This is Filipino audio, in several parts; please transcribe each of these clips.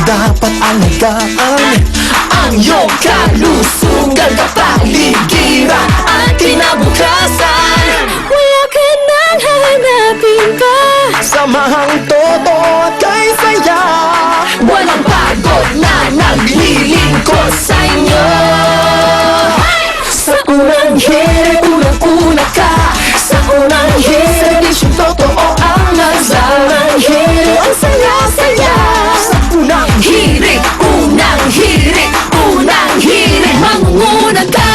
dapat alagaan ang iyong kalusugan, kapaligiran at kinabukasan. Wala ka nang hahanapin pa. Samahang todo at kay saya, Walang pagod na naglilingkod sa inyo. sa unang hirit, unang-una ka. Sa unang hirit, servisyong totoo ang nagsalang hirit. Ang saya-saya, sa unang hirit, unang hirit, unang hirit, mangunguna ka.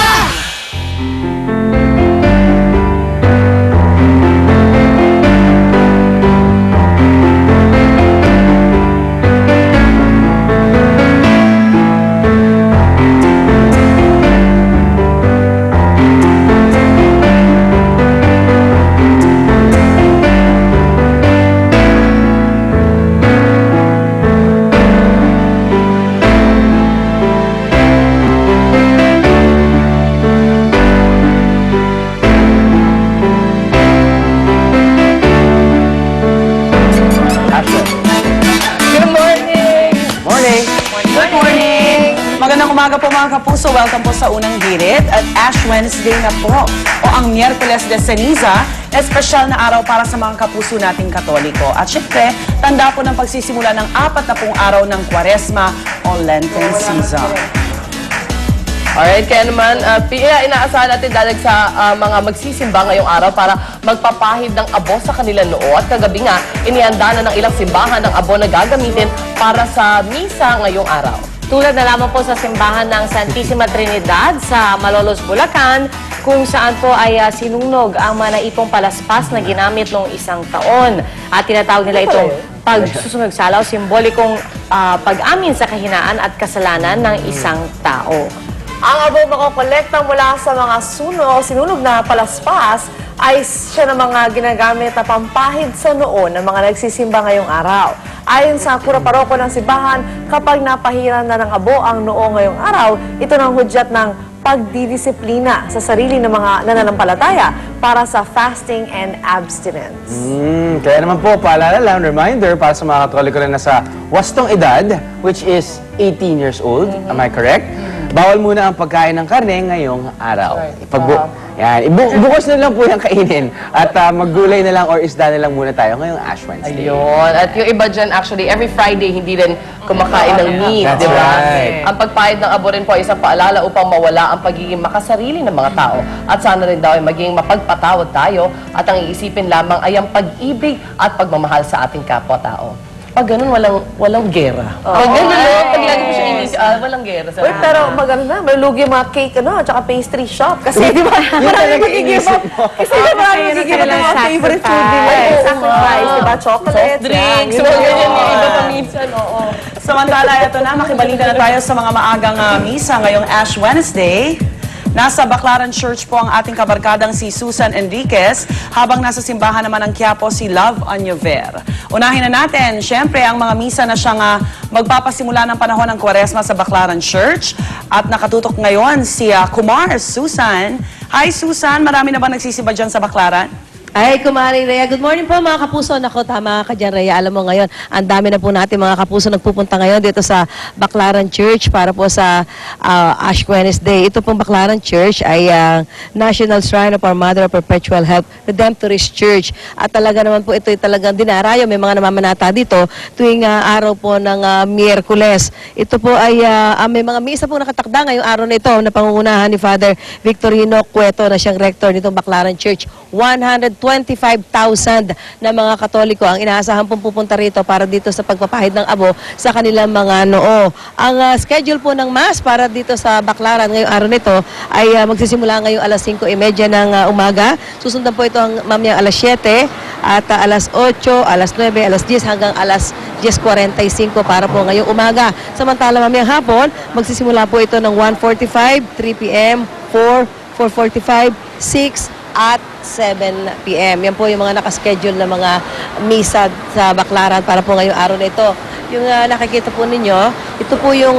Good morning! Magandang umaga po mga kapuso. Welcome po sa Unang Hirit at Ash Wednesday na po o ang Miyerkules de Ceniza, espesyal na araw para sa mga kapuso nating Katoliko. At syempre, tanda po ng pagsisimula ng 40 araw ng Kwaresma o Lenten season. Alright, kaya naman, inaasahan natin dahil sa mga magsisimba ngayong araw para magpapahid ng abo sa kanilang noo. At kagabi nga, inihanda na ng ilang simbahan ng abo na gagamitin para sa misa ngayong araw. Tulad na lamang po sa simbahan ng Santissima Trinidad sa Malolos, Bulacan, kung saan po ay sinunog ang mga naipong palaspas na ginamit noong isang taon. At tinatawag nila itong pagsusunog salaw, simbolikong pag-amin sa kahinaan at kasalanan ng isang tao. Ang abo makokolekta mula sa mga sinunog na palaspas ay siya ng mga ginagamit na pampahid sa noo ng mga nagsisimba ngayong araw. Ayon sa kura paroko ng simbahan, kapag napahiran na ng abo ang noo ngayong araw, ito ng hudyat ng pagdidisiplina sa sarili ng mga nananampalataya para sa fasting and abstinence. Kaya naman po, paalala lang, reminder para sa mga Katoliko na nasa wastong edad, which is 18 years old, am I correct? Bawal muna ang pagkain ng karne ngayong araw. Bukas na lang po yung kainin. At maggulay na lang or isda na lang muna tayo ngayong Ash Wednesday. Ayun. At yung iba dyan, actually, every Friday, hindi rin kumakain ng meat, That's di ba? right. Ang pagpahid ng abo rin po ay isang paalala upang mawala ang pagiging makasarili ng mga tao. At sana rin daw ay maging mapagpatawad tayo at ang iisipin lamang ay ang pag-ibig at pagmamahal sa ating kapwa-tao. Pag ganun, walang gera. Pag ganun, pag lagi mo siya walang gera. Uy, pero maganda, may lugi yung mga cake, tsaka pastry shop. Kasi, di ba, marami magiging kasi di ba, marami magiging mga favorite food nila. Sacrifice, di ba, chocolates, Drinks, so ganyan yung iba pa minsan, oo. Samantala, ito na, makibalita na tayo sa mga maagang misa ngayong Ash Wednesday. Nasa Baclaran Church po ang ating kabarkadang si Susan Enriquez, habang nasa simbahan naman ng Quiapo si Love Anyover. Unahin na natin, syempre, ang mga misa na siyang magpapasimula ng panahon ng Kwaresma sa Baclaran Church. At nakatutok ngayon si Kumar Susan. Hi Susan, marami na ba nagsisimba dyan sa Baclaran? Ay, Kumari Rhea. Good morning po mga kapuso. Nako, tama ka dyan, Rhea. Alam mo ngayon, ang dami na po natin mga kapuso nagpupunta ngayon dito sa Baclaran Church para po sa Ash Wednesday. Ito pong Baclaran Church ay National Shrine of Our Mother of Perpetual Help, Redemptorist Church. At talaga naman po ito ay talagang dinarayo. May mga namamanata dito tuwing araw po ng Miyerkules. Ito po ay may mga misa po nakatakda ngayong araw na ito na pangungunahan ni Father Victorino Cueto na siyang rector nitong Baclaran Church. 125,000 na mga Katoliko ang inaasahan pong pupunta rito para dito sa pagpapahid ng abo sa kanilang mga noo. Ang schedule po ng Mass para dito sa Baclaran ngayong araw nito ay magsisimula ngayong alas 5:30 ng umaga. Susundan po ito mamayang alas 7 at alas 8, alas 9, alas 10 hanggang alas 10:45 para po ngayong umaga. Samantala mamayang hapon, magsisimula po ito ng 1:45, 3 p.m., 4, 4:45, 6, at 7 p.m. Yan po yung mga nakaschedule na mga misa sa Baclaran para po ngayong araw na ito. Yung nakikita po ninyo, ito po yung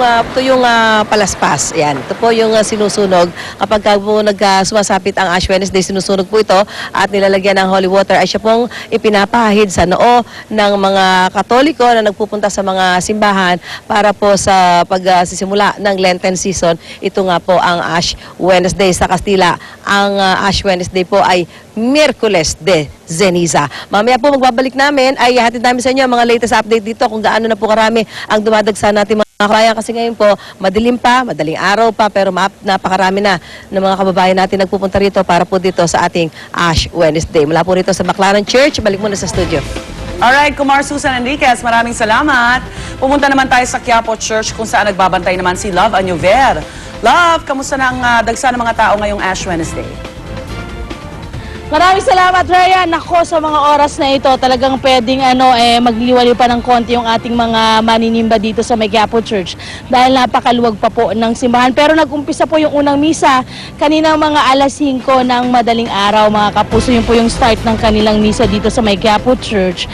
palaspas. Yan. Ito po yung sinusunog. Kapag po sumasapit ang Ash Wednesday, sinusunog po ito at nilalagyan ng holy water ay siya pong ipinapahid sa noo ng mga Katoliko na nagpupunta sa mga simbahan para po sa pagsisimula ng Lenten season. Ito nga po ang Ash Wednesday sa Kastila. Ang Ash Wednesday po ay Miyerkules de Ceniza. Mamaya po magbabalik namin ay hatid namin sa inyo ang mga latest update dito kung gaano na po karami ang dumadagsa natin mga kababayan kasi ngayon po madilim pa, madaling araw pa pero napakarami na ng mga kababayan natin nagpupunta rito para po dito sa ating Ash Wednesday. Mula po rito sa Baclaran Church, balik muna sa studio. Alright, Kumar Susan Enriquez, maraming salamat. Pumunta naman tayo sa Quiapo Church kung saan nagbabantay naman si Love Añover. Love, kamusta na ang dagsa ng mga tao ngayong Ash Wednesday? Maraming salamat, Rhea. Nako, sa mga oras na ito, talagang pwedeng magliwaliw pa ng konti yung ating mga maninimba dito sa Quiapo Church dahil napakaluwag pa po ng simbahan. Pero nag-umpisa po yung unang misa kaninang mga alas 5 ng madaling araw, mga kapuso. Yun po yung start ng kanilang misa dito sa Quiapo Church.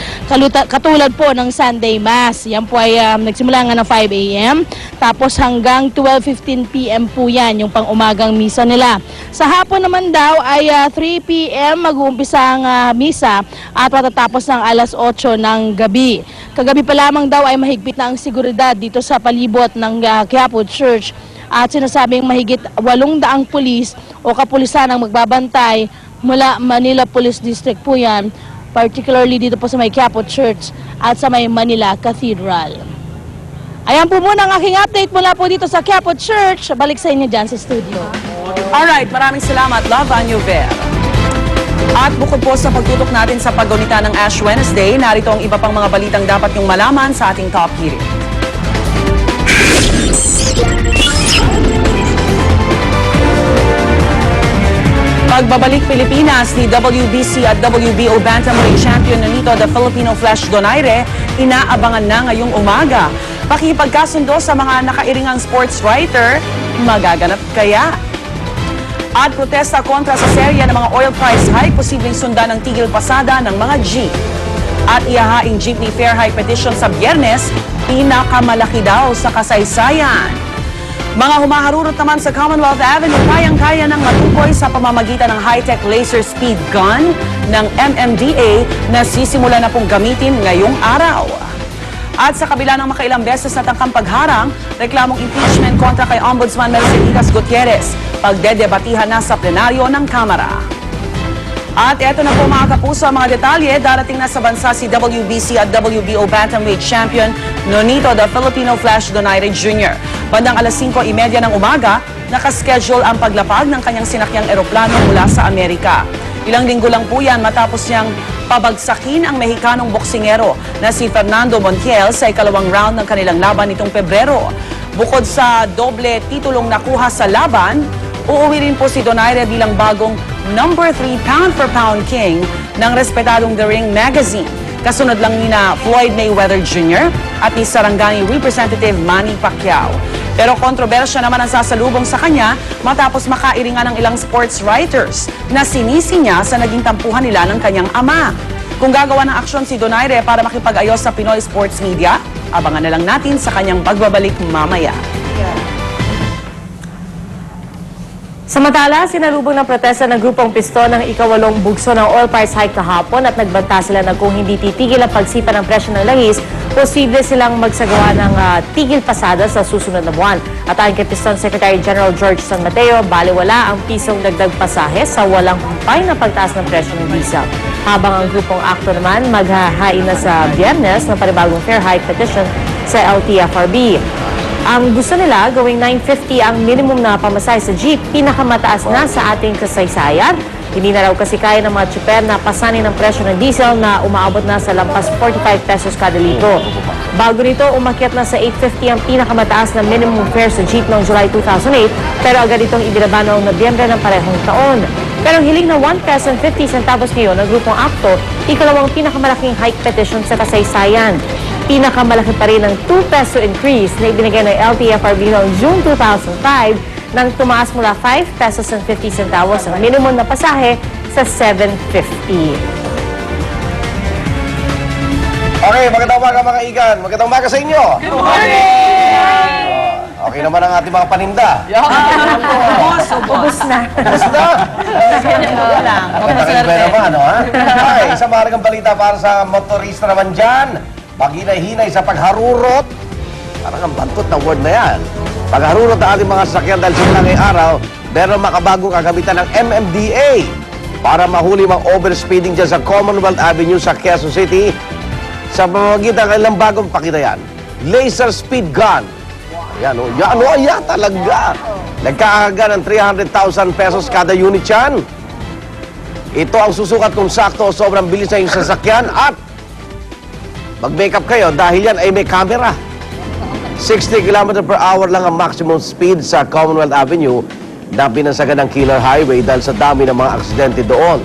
Katulad po ng Sunday Mass. Yan po ay nagsimula nga ng 5 a.m. Tapos hanggang 12:15 p.m. po yan, yung pang-umagang misa nila. Sa hapon naman daw ay 3 p.m. mag-uumpisa ang misa at matatapos ng alas 8 ng gabi. Kagabi pa lamang daw ay mahigpit na ang seguridad dito sa palibot ng Quiapo Church at sinasabing mahigit 800 pulis o kapulisan ang magbabantay mula Manila Police District po yan, particularly dito po sa may Quiapo Church at sa may Manila Cathedral. Ayan po muna ang aking update mula po dito sa Quiapo Church. Balik sa inyo dyan sa studio. Alright, maraming salamat, Love Añover. At bukod po sa pagtutok natin sa paggunita ng Ash Wednesday, narito ang iba pang mga balitang dapat niyong malaman sa ating top hearing. Pagbabalik Pilipinas ni WBC at WBO Bantamweight Champion Nonito the Filipino Flash Donaire, inaabangan na ngayong umaga. Pakipagkasundo sa mga nakairingang sports writer, magaganap kaya? At protesta kontra sa serya ng mga oil price hike, posibleng sundan ng tigil pasada ng mga jeep. At ihahaing jeepney fare hike petition sa Biyernes, pinakamalaki daw sa kasaysayan. Mga humaharurot naman sa Commonwealth Avenue, kayang-kaya ng matukoy sa pamamagitan ng high-tech laser speed gun ng MMDA na sisimula na pong gamitin ngayong araw. At sa kabila ng makailang beses na tangkang pagharang, reklamong impeachment kontra kay Ombudsman Mercedes Gutierrez, pagdedebatihan na sa plenaryo ng Kamara. At eto na po mga kapuso ang mga detalye, darating na sa bansa si WBC at WBO Bantamweight Champion Nonito the Filipino Flash Donaire Jr. Bandang alas 5:30 ng umaga, nakaschedule ang paglapag ng kanyang sinakyang eroplano mula sa Amerika. Ilang linggo lang po yan matapos niyang pabagsakin ang Mexicanong boksingero na si Fernando Montiel sa ikalawang round ng kanilang laban nitong Pebrero. Bukod sa doble titulong nakuha sa laban, uuwi rin po si Donaire bilang bagong number 3 pound-for-pound king ng respetadong The Ring magazine. Kasunod lang ni na Floyd Mayweather Jr. at ni Sarangani Representative Manny Pacquiao. Pero kontrobersya naman ang sasalubong sa kanya matapos makairingan ng ilang sports writers na sinisi niya sa naging tampuhan nila ng kanyang ama. Kung gagawa ng aksyon si Donaire para makipag-ayos sa Pinoy sports media, abangan na lang natin sa kanyang pagbabalik mamaya. Samantala, sinalubong ng protesta ng grupong Piston ng ika-8 bugso ng oil price hike kahapon at nagbanta sila na kung hindi titigil ang pagsipa ng presyo ng langis, posible silang magsagawa ng tigil pasada sa susunod na buwan. At ayon kay Piston Secretary General George San Mateo, baliwala ang pisong dagdag pasahe sa walang humpay na pagtaas ng presyo ng diesel. Habang ang grupong ACTO naman maghahain na sa Biyernes ng panibagong fare hike petition sa LTFRB. Ang gusto nila, gawing 950 ang minimum na pamasahe sa jeep, pinakamataas na sa ating kasaysayan. Hindi na raw kasi kaya ng mga tsuper na pasanin ang presyo ng diesel na umaabot na sa lampas 45 pesos kada litro. Bago nito, umakyat na sa 850 ang pinakamataas na minimum fare sa jeep noong July 2008, pero agad itong ibinaba noong Nobyembre ng parehong taon. Pero hiling na 1 peso and 50 centavos ngayon ng grupong ACTO, ikalawang pinakamalaking hike petition sa kasaysayan. Pinakamalaki pa rin ang 2 peso increase na ibinigay ng LTFRB noong June 2005 nang tumaas mula 5 pesos and 50 centavos ang minimum na pasahe sa 750. Okay, magandang umaga mga igan. Magandang umaga sa inyo. Good morning! Okay naman ang ating mga paninda. Ubus na. Basta! Napakaganda naman, ha? Ay, isang mahalagang balita para sa motorista naman dyan. Maghinay-hinay sa pagharurot. Parang ang bantot na word na yan. Pagharurot ang ating mga sasakyan dahil simula ngayong araw, meron makabagong kagamitan ng MMDA para mahuli mga overspeeding dyan sa Commonwealth Avenue sa Quezon City. Sa pamamagitan ng ilang bagong pakita yan. Laser speed gun. Ayan, o. Yan talaga. Nagkakaga ng 300,000 pesos kada unit yan. Ito ang susukat kung sakto o sobrang bilis na yung sasakyan at mag-makeup kayo dahil yan ay may camera. 60 km per hour lang ang maximum speed sa Commonwealth Avenue na binansagan ng Killer Highway dahil sa dami ng mga aksidente doon.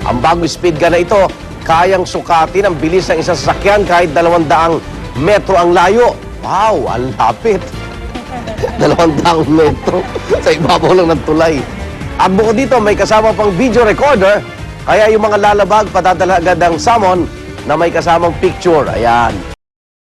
Ang bagong speed gun na ito, kayang sukatin ang bilis ng isang sasakyan kahit 200 metro ang layo. Wow, ang lapit. 200 metro sa ibabaw lang ng tulay. At bukod dito, may kasama pang video recorder, kaya yung mga lalabag, patadala agad ng summon na may kasamang picture. Ayan.